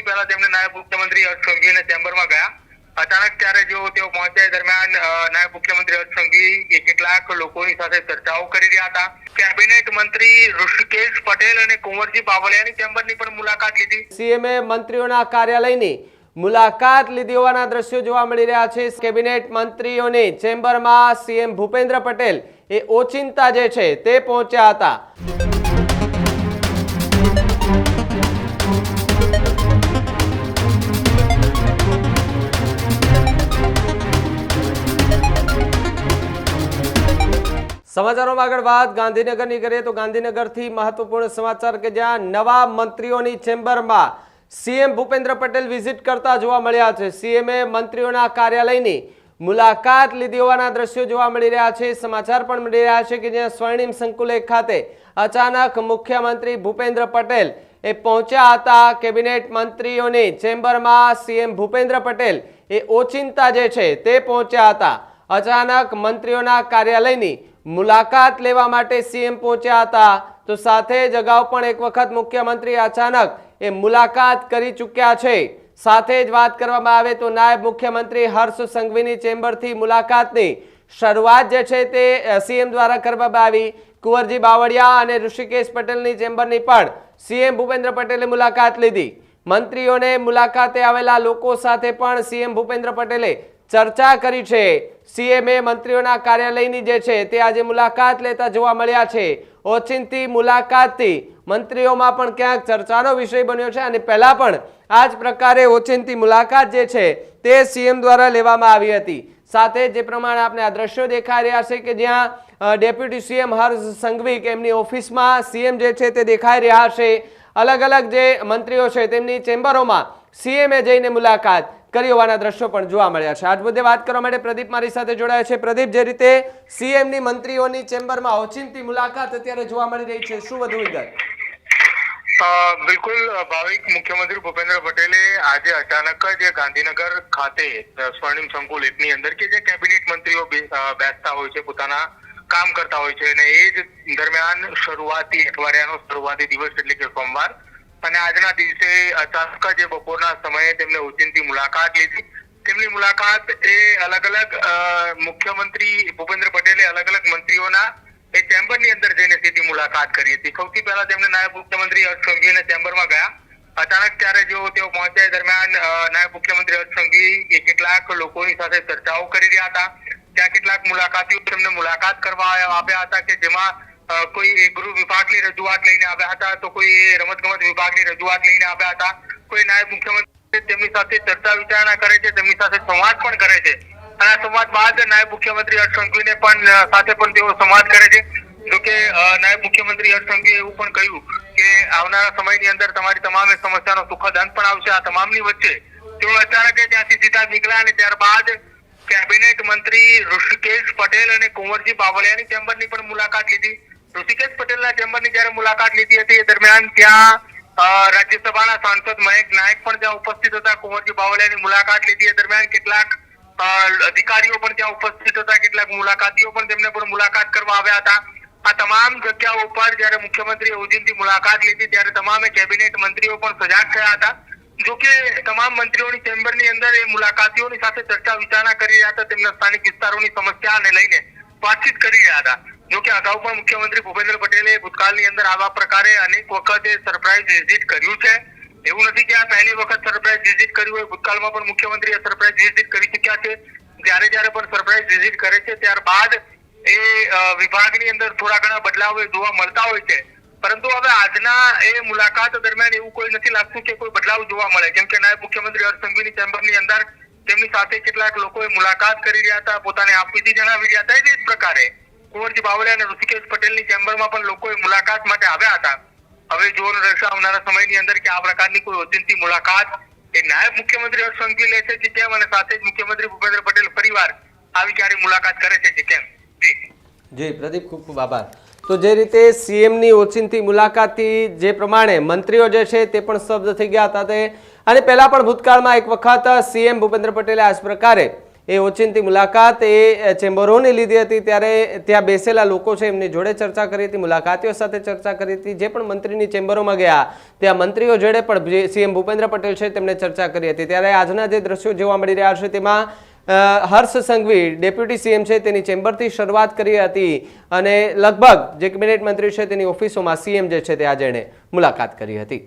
પહેલા તેમને નાયબ મુખ્યમંત્રી હર્ષ સંઘવીને ચેમ્બરમાં ગયા. અચાનક ત્યારે જો તેઓ પહોંચ્યા દરમિયાન નાયબ મુખ્યમંત્રી હર્ષ સંઘવી કેટલાક લોકોની સાથે ચર્ચાઓ કરી રહ્યા હતા. કેબિનેટ મંત્રી ઋષિકેશ પટેલ અને કુંવરજી બાવળિયાની ચેમ્બરની પણ મુલાકાત લીધી. સીએમએ મંત્રીઓના કાર્યાલયની મુલાકાત લીધી હોવાના દ્રશ્યો જોવા મળી રહ્યા છે. કેબિનેટ મંત્રીઓની ચેમ્બરમાં સીએમ ભૂપેન્દ્ર પટેલ એ ઓચિંતા જે છે તે પહોંચ્યા હતા. સમાચારોમાં આગળ વાત ગાંધીનગરની કરીએ તો ગાંધીનગરથી મહત્વપૂર્ણ સમાચાર કે જ્યાં નવા મંત્રીઓની ચેમ્બરમાં સીએમ ભૂપેન્દ્ર પટેલ વિઝિટ કરતા જોવા મળ્યા છે. સીએમએ મંત્રીઓના કાર્યાલયની મુલાકાત લીધી હોવાના દ્રશ્યો જોવા મળી રહ્યા છે. સમાચાર પણ મળી રહ્યા છે કે જ્યાં સ્વર્ણિમ સંકુલ ખાતે અચાનક મુખ્યમંત્રી ભૂપેન્દ્ર પટેલ એ પહોંચ્યા હતા. કેબિનેટ મંત્રીઓની ચેમ્બરમાં સીએમ ભૂપેન્દ્ર પટેલ એ ઓચિંતા જે છે તે પહોંચ્યા હતા. અચાનક મંત્રીઓના કાર્યાલયની મુલાકાત લેવા માટે સીએમ પહોંચ્યા હતા. તો સાથે જ અગાઉ પણ એક વખત મુખ્યમંત્રી અચાનક એ મુલાકાત કરી ચૂક્યા છે. સાથે જ વાત કરવામાં આવે તો નાયબ મુખ્યમંત્રી હર્ષ સંઘવીની ચેમ્બરથી મુલાકાતની શરૂઆત જે છે તે સીએમ દ્વારા કરવામાં આવી. કુંવરજી બાવળિયા અને ઋષિકેશ પટેલની ચેમ્બરની પણ સીએમ ભૂપેન્દ્ર પટેલે મુલાકાત લીધી. મંત્રીઓને મુલાકાતે આવેલા લોકો સાથે પણ સીએમ ભૂપેન્દ્ર પટેલે ચર્ચા કરી છે. સીએમએ મંત્રીઓના કાર્યાલયની જે છે તે આજે મુલાકાત લેતા જોવા મળ્યા છે. ઓચિંતી મુલાકાતથી મંત્રીઓમાં પણ ક્યાંક ચર્ચાનો વિષય બન્યો છે અને પહેલા પણ આ જ પ્રકારે ઓચિંતી મુલાકાત જે છે તે સીએમ દ્વારા લેવામાં આવી હતી. સાથે જે પ્રમાણે આપણે આ દ્રશ્યો દેખાઈ રહ્યા છે કે જ્યાં ડેપ્યુટી સીએમ હર્ષ સંઘવી કે એમની ઓફિસમાં સીએમ જે છે તે દેખાઈ રહ્યા છે. અલગ અલગ જે મંત્રીઓ છે તેમની ચેમ્બરોમાં સીએમએ જઈને મુલાકાત કરી હોવાના દ્રશ્યો પણ જોવા મળ્યા છે. આજ મુદ્દે વાત કરવા માટે પ્રદીપ મારી સાથે જોડાયા છે. પ્રદીપ, જે રીતે સીએમની મંત્રીઓની ચેમ્બરમાં ઓચિંતી મુલાકાત અત્યારે જોવા મળી રહી છે, શું વધુ વિગત? બિલકુલ ભાવિક, મુખ્યમંત્રી ભૂપેન્દ્ર પટેલે આજે અચાનક જ ગાંધીનગર ખાતે સ્વર્ણિમ સંકુલ એકની અંદર કે જે કેબિનેટ મંત્રીઓ બેસતા હોય છે, પોતાના કામ કરતા હોય છે, અને એ જ દરમિયાન શરૂઆતી અઠવાડિયાનો શરૂઆતી દિવસ એટલે કે સોમવાર અને આજના દિવસે અચાનક જ બપોરના સમયે તેમને ઓચિંતી મુલાકાત લીધી. તેમની મુલાકાત એ અલગ અલગ મુખ્યમંત્રી ભૂપેન્દ્ર પટેલે અલગ અલગ મંત્રીઓના એ ચેમ્બરની અંદર જઈને સીધી મુલાકાત કરી હતી. સૌથી પહેલા તેમને નાયબ મુખ્યમંત્રી હર્ષ સંઘવીને ચેમ્બરમાં ગયા. અચાનક ત્યારે જો તેઓ પહોંચ્યા દરમિયાન નાયબ મુખ્યમંત્રી હર્ષ સંઘવી કેટલાક લોકોની સાથે ચર્ચાઓ કરી રહ્યા હતા. ત્યાં કેટલાક મુલાકાતીઓ તેમને મુલાકાત કરવા આવ્યા હતા કે જેમાં કોઈ ગૃહ વિભાગની રજૂઆત લઈને આવ્યા હતા, તો કોઈ રમતગમત વિભાગની રજૂઆત લઈને આવ્યા હતા, કોઈ નાયબ મુખ્યમંત્રી તેમની સાથે ચર્ચા વિચારણા કરે છે, તેમની સાથે સંવાદ પણ કરે છે. અને સંવાદ બાદ નાયબ મુખ્યમંત્રી હર્ષ સંઘવીને પણ સાથે પણ તેઓ સંવાદ કરે છે. જોકે નાયબ મુખ્યમંત્રી હર્ષ સંઘવીએ એવું પણ કહ્યું કે આવનારા સમયની અંદર તમારી તમામ સમસ્યાનો સુખદ અંત પણ આવશે. આ તમામની વચ્ચે તેઓ અચાનક ત્યાંથી સીધા નીકળ્યા અને ત્યારબાદ કેબિનેટ મંત્રી ઋષિકેશ પટેલ અને કુંવરજી બાવળિયાની ચેમ્બરની પણ મુલાકાત લીધી. ઋષિકેશ પટેલના ચેમ્બરની જયારે મુલાકાત લીધી હતી એ દરમિયાન ત્યાં રાજ્યસભાના સાંસદ મહેક નાયક પણ ત્યાં ઉપસ્થિત હતા. કુંવરજી બાવળિયાની મુલાકાત લીધી એ દરમિયાન કેટલાક અધિકારીઓ પણ ત્યાં ઉપસ્થિત હતા, કેટલાક મુલાકાતીઓ પણ તેમને પણ મુલાકાત કરવા આવ્યા હતા. આ તમામ જગ્યાઓ પર જયારે મુખ્યમંત્રીએ ઓચિંતી મુલાકાત લીધી ત્યારે તમામે કેબિનેટ મંત્રીઓ પણ સજાગ થયા હતા. જોકે તમામ મંત્રીઓની ચેમ્બરની અંદર એ મુલાકાતીઓની સાથે ચર્ચા વિચારણા કરી રહ્યા હતા, તેમના સ્થાનિક વિસ્તારોની સમસ્યાને લઈને વાતચીત કરી રહ્યા હતા. જોકે અગાઉ પણ મુખ્યમંત્રી ભૂપેન્દ્ર પટેલે ભૂતકાળની અંદર આવા પ્રકારે અનેક વખત સરપ્રાઇઝ વિઝિટ કર્યું છે. એવું નથી કે આ પહેલી વખત સરપ્રાઇઝ વિઝિટ કર્યું હોય. ભૂતકાળમાં પણ મુખ્યમંત્રીએ સરપ્રાઇઝ વિઝિટ કરી ચુક્યા છે. જ્યારે પણ સરપ્રાઇઝ વિઝિટ કરે છે ત્યારબાદ એ વિભાગની અંદર થોડા ઘણા બદલાવ જોવા મળતા હોય છે. પરંતુ હવે આજના એ મુલાકાત દરમિયાન એવું કોઈ નથી લાગતું કે કોઈ બદલાવ જોવા મળે, કેમ કે નાયબ મુખ્યમંત્રી હર્ષ સંઘવીની ચેમ્બરની અંદર તેમની સાથે કેટલાક લોકોએ મુલાકાત કરી રહ્યા હતા, પોતાની આપવીતી જણાવી રહ્યા હતા. એ જ પ્રકારે કુંવરજી બાવળિયા અને ઋષિકેશ પટેલની ચેમ્બરમાં પણ લોકોએ મુલાકાત માટે આવ્યા હતા. હવે જોવાનું રહેશે આવનારા સમયની અંદર કે આ પ્રકારની કોઈ ઓચિંતી મુલાકાત એ નાયબ મુખ્યમંત્રી હર્ષ સંઘવી લે છે કે કેમ, અને સાથે જ મુખ્યમંત્રી ભૂપેન્દ્ર પટેલ ફરીવાર આવી ક્યારે મુલાકાત કરે છે કે કેમ. જી પ્રદીપ, ખૂબ ખૂબ આભાર. તો જે રીતે સીએમની ઓચિંતી મુલાકાતથી જે પ્રમાણે મંત્રીઓ જે છે તે પણ સ્તબ્ધ થઈ ગયા હતા તે અને પહેલા પણ ભૂતકાળમાં એક વખત સીએમ ભૂપેન્દ્ર પટેલે આ જ પ્રકારે એ ઓચિંતી મુલાકાત એ ચેમ્બરોની લીધી હતી, ત્યારે ત્યાં બેસેલા લોકો છે એમની જોડે ચર્ચા કરી હતી, મુલાકાતીઓ સાથે ચર્ચા કરી હતી. જે પણ મંત્રીની ચેમ્બરોમાં ગયા ત્યાં મંત્રીઓ જોડે પણ સીએમ ભૂપેન્દ્ર પટેલ છે તેમણે ચર્ચા કરી હતી. ત્યારે આજના જે દ્રશ્યો જોવા મળી રહ્યા છે તેમાં હર્ષ સંઘવી ડેપ્યુટી સીએમ છે તેની ચેમ્બરથી શરૂઆત કરી હતી અને લગભગ જે કેબિનેટ મંત્રી છે તેની ઓફિસોમાં સીએમ જે છે તે આજે એણે મુલાકાત કરી હતી.